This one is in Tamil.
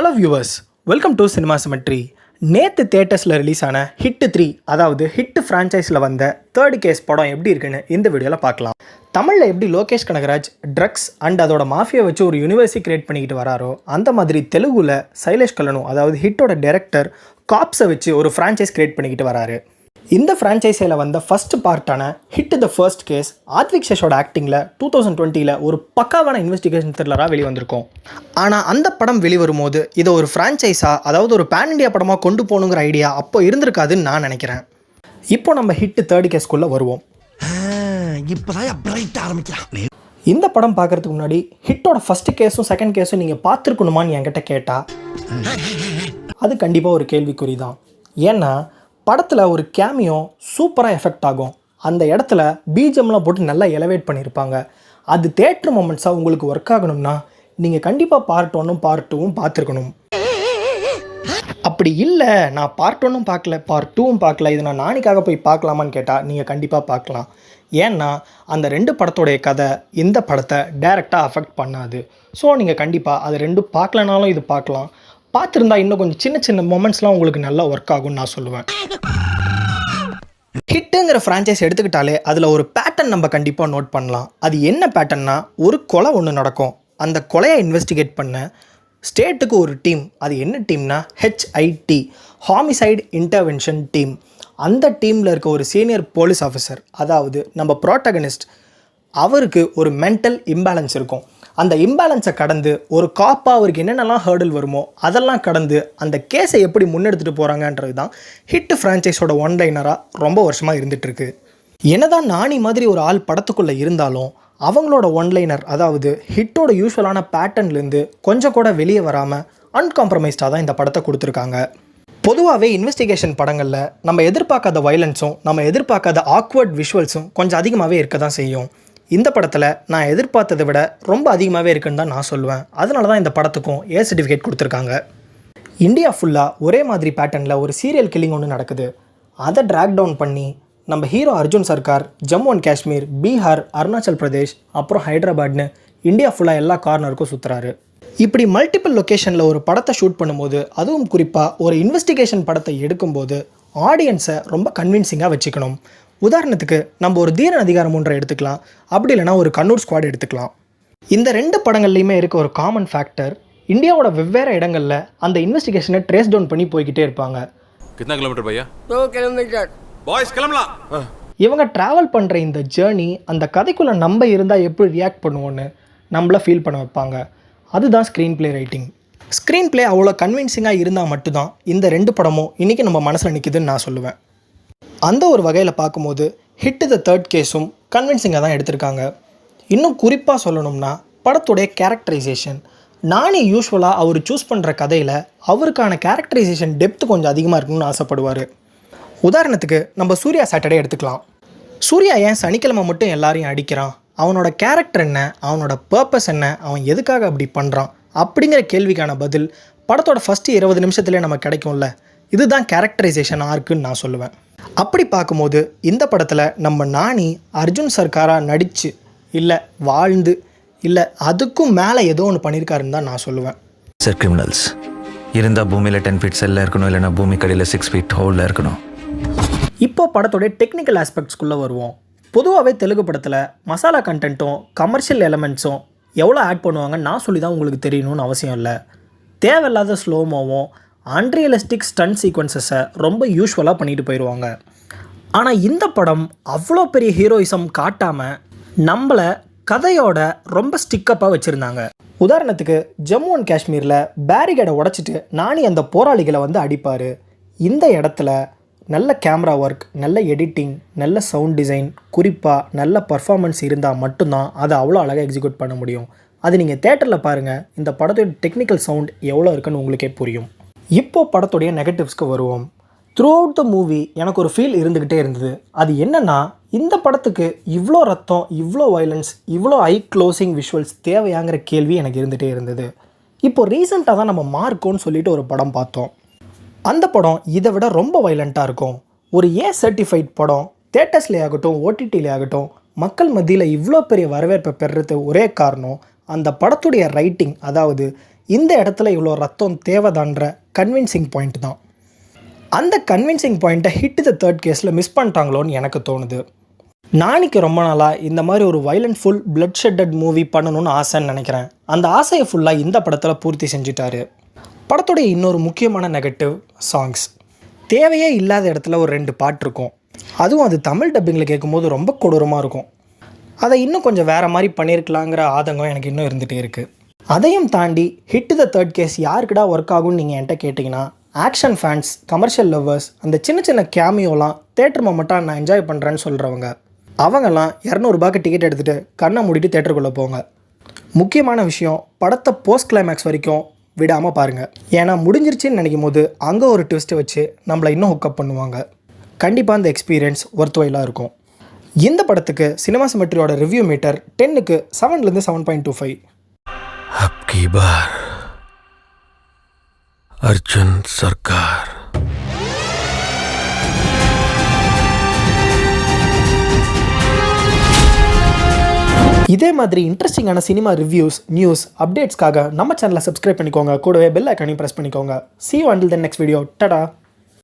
Hello viewers, welcome to cinema cemetery. நேற்று தேட்டர்ஸில் ரிலீஸ் ஆன ஹிட் 3, அதாவது ஹிட் ஃப்ரான்ச்சைஸில் வந்த தேர்ட் கேஸ் படம் எப்படி இருக்குன்னு இந்த வீடியோவில் பார்க்கலாம். தமிழில் எப்படி லோகேஷ் கனகராஜ் ட்ரக்ஸ் அண்ட் அதோட மாஃபியை வச்சு ஒரு யூனிவர்சிட்டி கிரியேட் பண்ணிக்கிட்டு வராரோ, அந்த மாதிரி தெலுங்குல சைலேஷ் கல்லனு, அதாவது ஹிட்டோட டைரக்டர், காப்ஸை வச்சு ஒரு ஃப்ரான்ச்சைஸ் கிரியேட் பண்ணிக்கிட்டு வராரு. இந்த ஃப்ரான்ச்சைஸில் வந்த ஃபர்ஸ்ட் பார்ட்டான hit the first case Adivi சேஷோட ஆக்டிங்கில் 2020 ஒரு பக்காவான இன்வெஸ்டிகேஷன் த்ரில்லராக வெளிவந்திருக்கும். ஆனால் அந்த படம் வெளிவரும்போது இதை ஒரு ஃப்ரான்ச்சைஸாக, அதாவது ஒரு பேன் இண்டியா படமாக கொண்டு போகணுங்கிற ஐடியா அப்போ இருந்திருக்காதுன்னு நான் நினைக்கிறேன். இப்போ நம்ம ஹிட் தேர்ட் கேஸ்க்குள்ளே வருவோம். இந்த படம் பார்க்குறதுக்கு முன்னாடி ஹிட்டோட ஃபர்ஸ்ட் கேஸும் செகண்ட் கேஸும் நீங்கள் பார்த்துருக்கணுமான்னு என்கிட்ட கேட்டால் அது கண்டிப்பாக ஒரு கேள்விக்குறி தான். ஏன்னா படத்தில் ஒரு கேமியோ சூப்பராக எஃபெக்ட் ஆகும். அந்த இடத்துல பிஜிஎம்லாம் போட்டு நல்லா எலவேட் பண்ணியிருப்பாங்க. அது தேட்டர் மொமெண்ட்ஸாக உங்களுக்கு ஒர்க் ஆகணும்னா நீங்கள் கண்டிப்பாக பார்ட் 1 பார்ட் 2 பார்த்துருக்கணும். அப்படி இல்லை, நான் பார்ட் 1 பார்க்கல, பார்ட் 2 பார்க்கல, இது நான் நாளைக்காக போய் பார்க்கலாமான்னு கேட்டால் நீங்கள் கண்டிப்பாக பார்க்கலாம். ஏன்னா அந்த 2 படத்தோடைய கதை இந்த படத்தை டைரெக்டாக அஃபெக்ட் பண்ணாது. ஸோ நீங்கள் கண்டிப்பாக அது 2 பார்க்கலனாலும் இது பார்க்கலாம். பார்த்துருந்தா இன்னும் கொஞ்சம் சின்ன சின்ன மொமெண்ட்ஸ்லாம் உங்களுக்கு நல்லா ஒர்க் ஆகும்னு நான் சொல்லுவேன். ஹிட்டுங்கிற ஃப்ரான்ச்சைஸ் எடுத்துக்கிட்டாலே அதில் ஒரு பேட்டர்ன் நம்ம கண்டிப்பாக நோட் பண்ணலாம். அது என்ன பேட்டர்னா, ஒரு கொலை ஒன்று நடக்கும். அந்த கொலையை இன்வெஸ்டிகேட் பண்ண ஸ்டேட்டுக்கு ஒரு டீம். அது என்ன டீம்னா HIT, ஹாமிசைட் இன்டர்வென்ஷன் டீம். அந்த டீமில் இருக்க ஒரு சீனியர் போலீஸ் ஆஃபீஸர், அதாவது நம்ம ப்ரோட்டகனிஸ்ட், அவருக்கு ஒரு மென்டல் இம்பேலன்ஸ் இருக்கும். அந்த இம்பேலன்ஸை கடந்து ஒரு காப்பாக அவருக்கு என்னென்னலாம் ஹேர்டில் வருமோ அதெல்லாம் கடந்து அந்த கேஸை எப்படி முன்னெடுத்துகிட்டு போகிறாங்கன்றது தான் ஹிட் ஃப்ரான்ச்சைஸோட ஒன்லைனராக ரொம்ப வருஷமாக இருந்துகிட்ருக்கு. என்னதான் நானி மாதிரி ஒரு ஆள் படத்துக்குள்ளே இருந்தாலும் அவங்களோட ஒன்லைனர், அதாவது ஹிட்டோட யூஸ்வலான பேட்டர்ன்லேருந்து கொஞ்சம் கூட வெளியே வராமல் அன்காம்ப்ரமைஸ்டாக தான் இந்த படத்தை கொடுத்துருக்காங்க. பொதுவாகவே இன்வெஸ்டிகேஷன் படங்களில் நம்ம எதிர்பார்க்காத வைலன்ஸும் நம்ம எதிர்பார்க்காத ஆக்வர்ட் விஷுவல்ஸும் கொஞ்சம் அதிகமாகவே இருக்க தான் செய்யும். இந்த படத்தில் நான் எதிர்பார்த்ததை விட ரொம்ப அதிகமாகவே இருக்குன்னு தான் நான் சொல்லுவேன். அதனால தான் இந்த படத்துக்கும் A சர்டிஃபிகேட் கொடுத்துருக்காங்க. இந்தியா ஃபுல்லாக ஒரே மாதிரி பேட்டர்னில் ஒரு சீரியல் கில்லிங் ஒன்று நடக்குது. அதை ட்ராக் டவுன் பண்ணி நம்ம ஹீரோ அர்ஜுன் சர்க்கார் ஜம்மு அண்ட் காஷ்மீர், பீகார், அருணாச்சல் பிரதேஷ், அப்புறம் ஹைதராபாத்னு இந்தியா ஃபுல்லாக எல்லா கார்னருக்கும் சுற்றுறாரு. இப்படி மல்டிபிள் லொக்கேஷனில் ஒரு படத்தை ஷூட் பண்ணும்போது, அதுவும் குறிப்பாக ஒரு இன்வெஸ்டிகேஷன் படத்தை எடுக்கும்போது ஆடியன்ஸை ரொம்ப கன்வின்சிங்காக வச்சுக்கணும். உதாரணத்துக்கு நம்ம ஒரு தீரன் அதிகாரம் 3 எடுத்துக்கலாம், அப்படி இல்லைனா ஒரு கண்ணூர் ஸ்குவாட் எடுத்துக்கலாம். இந்த 2 படங்கள்லையுமே இருக்க ஒரு காமன் ஃபேக்டர், இந்தியாவோட வெவ்வேறு இடங்களில் அந்த இன்வெஸ்டிகேஷனை ட்ரேஸ் டவுன் பண்ணி போய்கிட்டே இருப்பாங்க. இவங்க ட்ராவல் பண்ணுற இந்த ஜேர்னி அந்த கதைக்குள்ளே நம்ம இருந்தால் எப்படி ரியாக்ட் பண்ணுவோன்னு நம்மளை ஃபீல் பண்ண வைப்பாங்க. அதுதான் screen play writing. Screen play அவ்வளோ கன்வின்சிங்காக இருந்தால் மட்டும்தான் இந்த 2 படமும் இன்றைக்கி நம்ம மனசில் நிற்கிதுன்னு நான் சொல்லுவேன். அந்த ஒரு வகையில் பார்க்கும்போது ஹிட் த தேர்ட் கேஸும் கன்வின்சிங்காக தான் எடுத்திருக்காங்க. இன்னும் குறிப்பாக சொல்லணும்னா படத்துடைய கேரக்டரைசேஷன். நானே யூஸ்வலாக அவர் சூஸ் பண்ணுற கதையில் அவருக்கான கேரக்டரைசேஷன் டெப்த்து கொஞ்சம் அதிகமாக இருக்கணும்னு ஆசைப்படுவார். உதாரணத்துக்கு நம்ம சூர்யா சாட்டர்டே எடுத்துக்கலாம். சூர்யா ஏன் சனிக்கிழமை மட்டும் எல்லாரையும் அடிக்கிறான், அவனோட கேரக்டர் என்ன, அவனோட பர்பஸ் என்ன, அவன் எதுக்காக அப்படி பண்ணுறான் அப்படிங்கிற கேள்விக்கான பதில் படத்தோட ஃபஸ்ட்டு 20 நிமிஷத்துலேயே நமக்கு கிடைக்கும்ல. இதுதான் கேரக்டரைசேஷன் ஆர்க்குன்னு நான் சொல்லுவேன். அப்படி பார்க்கும்போது இந்த படத்தில் நம்ம நானி அர்ஜுன் சர்க்காராக நடித்து இல்லை வாழ்ந்து இல்லை அதுக்கும் மேலே ஏதோ ஒன்று பண்ணியிருக்காருன்னு தான் நான் சொல்லுவேன். சார், கிரிமினல்ஸ் இருந்தால் பூமியில் 10 ஃபீட் செல்லில் இருக்கணும், இல்லைனா பூமி கடையில் 6 ஃபீட் ஹோலில் இருக்கணும். இப்போ படத்தோடைய டெக்னிக்கல் ஆஸ்பெக்ட்ஸ்குள்ளே வருவோம். பொதுவாகவே தெலுங்கு படத்தில் மசாலா கண்டென்ட்டும் கமர்ஷியல் எலமெண்ட்ஸும் எவ்வளோ ஆட் பண்ணுவாங்கன்னு நான் சொல்லி தான் உங்களுக்கு தெரியணும்னு அவசியம் இல்லை. தேவையில்லாத ஸ்லோமோவும் அன்ரியலிஸ்டிக் ஸ்டன் சீக்வன்சஸை ரொம்ப யூஸ்வலாக பண்ணிட்டு போயிடுவாங்க. ஆனால் இந்த படம் அவ்வளோ பெரிய ஹீரோயிசம் காட்டாமல் நம்மளை கதையோட ரொம்ப ஸ்டிக்கப்பாக வச்சுருந்தாங்க. உதாரணத்துக்கு ஜம்மு அண்ட் காஷ்மீரில் பேரிகேடை உடைச்சிட்டு நானி அந்த போராளிகளை வந்து அடிப்பார். இந்த இடத்துல நல்ல கேமரா ஒர்க், நல்ல எடிட்டிங், நல்ல சவுண்ட் டிசைன், குறிப்பாக நல்ல பர்ஃபார்மன்ஸ் இருந்தால் மட்டும்தான் அதை அவ்வளோ அழகாக எக்ஸிக்யூட் பண்ண முடியும். அது நீங்கள் தேட்டரில் பாருங்கள், இந்த படத்தோட டெக்னிக்கல் சவுண்ட் எவ்வளோ இருக்குன்னு உங்களுக்கே புரியும். இப்போ படத்துடைய நெகட்டிவ்ஸ்க்கு வருவோம். த்ரூ அவுட் த மூவி எனக்கு ஒரு ஃபீல் இருந்துக்கிட்டே இருந்தது. அது என்னென்னா, இந்த படத்துக்கு இவ்வளோ ரத்தம், இவ்வளோ வைலன்ஸ், இவ்வளோ ஐ க்ளோசிங் விஷுவல்ஸ் தேவையாங்கிற கேள்வி எனக்கு இருந்துகிட்டே இருந்தது. இப்போ ரீசெண்டாக தான் நம்ம மார்க்கோன்னு சொல்லிட்டு ஒரு படம் பார்த்தோம். அந்த படம் இதை விட ரொம்ப வைலண்ட்டாக இருக்கும். ஒரு A சர்டிஃபைட் படம் தேட்டர்ஸ்லேயே ஆகட்டும், OTTலே ஆகட்டும், மக்கள் மத்தியில் இவ்வளோ பெரிய வரவேற்பை பெறுறது ஒரே காரணம் அந்த படத்துடைய ரைட்டிங். அதாவது இந்த இடத்துல இவ்வளோ ரத்தம் தேவைதான்ற கன்வின்சிங் பாயிண்ட் தான். அந்த கன்வின்சிங் பாயிண்ட்டை ஹிட் த தேர்ட் கேஸில் மிஸ் பண்ணிட்டாங்களோன்னு எனக்கு தோணுது. நாளைக்கு ரொம்ப நாளாக இந்த மாதிரி ஒரு வைலண்ட் ஃபுல் பிளட் ஷெட்டட் மூவி பண்ணணும்னு ஆசைன்னு நினைக்கிறேன். அந்த ஆசையை ஃபுல்லாக இந்த படத்தில் பூர்த்தி செஞ்சுட்டாரு. படத்துடைய இன்னொரு முக்கியமான நெகட்டிவ் சாங்ஸ். தேவையே இல்லாத இடத்துல ஒரு 2 பாட்டு இருக்கும். அதுவும் அது தமிழ் டப்பிங்கில் கேட்கும்போது ரொம்ப கொடூரமாக இருக்கும். அதை இன்னும் கொஞ்சம் வேறு மாதிரி பண்ணியிருக்கலாங்கிற ஆதங்கம் எனக்கு இன்னும் இருந்துகிட்டே இருக்குது. அதையும் தாண்டி ஹிட் த தேர்ட் கேஸ் யாருக்குடா ஒர்க் ஆகும்னு நீங்கள் என்கிட்ட கேட்டிங்கன்னா, ஆக்ஷன் ஃபேன்ஸ், கமர்ஷியல் லவ்வர்ஸ், அந்த சின்ன சின்ன கேமியோலாம் தேட்டர் மொமெண்ட்டாக நான் என்ஜாய் பண்ணுறேன்னு சொல்கிறவங்க, அவங்கெல்லாம் 200 ரூபாய்க்கு டிக்கெட் எடுத்துகிட்டு கண்ணை மூடிட்டு தேட்டருக்குள்ளே போங்க. முக்கியமான விஷயம், படத்தை போஸ்ட் கிளைமேக்ஸ் வரைக்கும் விடாமல் பாருங்கள். ஏன்னா முடிஞ்சிருச்சுன்னு நினைக்கும் போது அங்கே ஒரு ட்விஸ்ட்டை வச்சு நம்மளை இன்னும் ஹுக்கப் பண்ணுவாங்க. கண்டிப்பாக அந்த எக்ஸ்பீரியன்ஸ் ஒர்த்வைலாக இருக்கும். இந்த படத்துக்கு சினிமா சிமெட்ரியோட ரிவ்யூ மீட்டர் 10க்கு 7லேருந்து 7.25. अब की बार अर्जुन सरकार. இதே மாதிரி இன்ட்ரெஸ்டிங்கான சினிமா ரிவ்யூஸ், நியூஸ், அப்டேட்ஸ்க்காக நம்ம சேனலை சப்ஸ்கிரைப் பண்ணிக்கோங்க. கூடவே பெல் ஐக்கானையும் ப்ரெஸ் பண்ணிக்கோங்க. See you until the next video. Tata.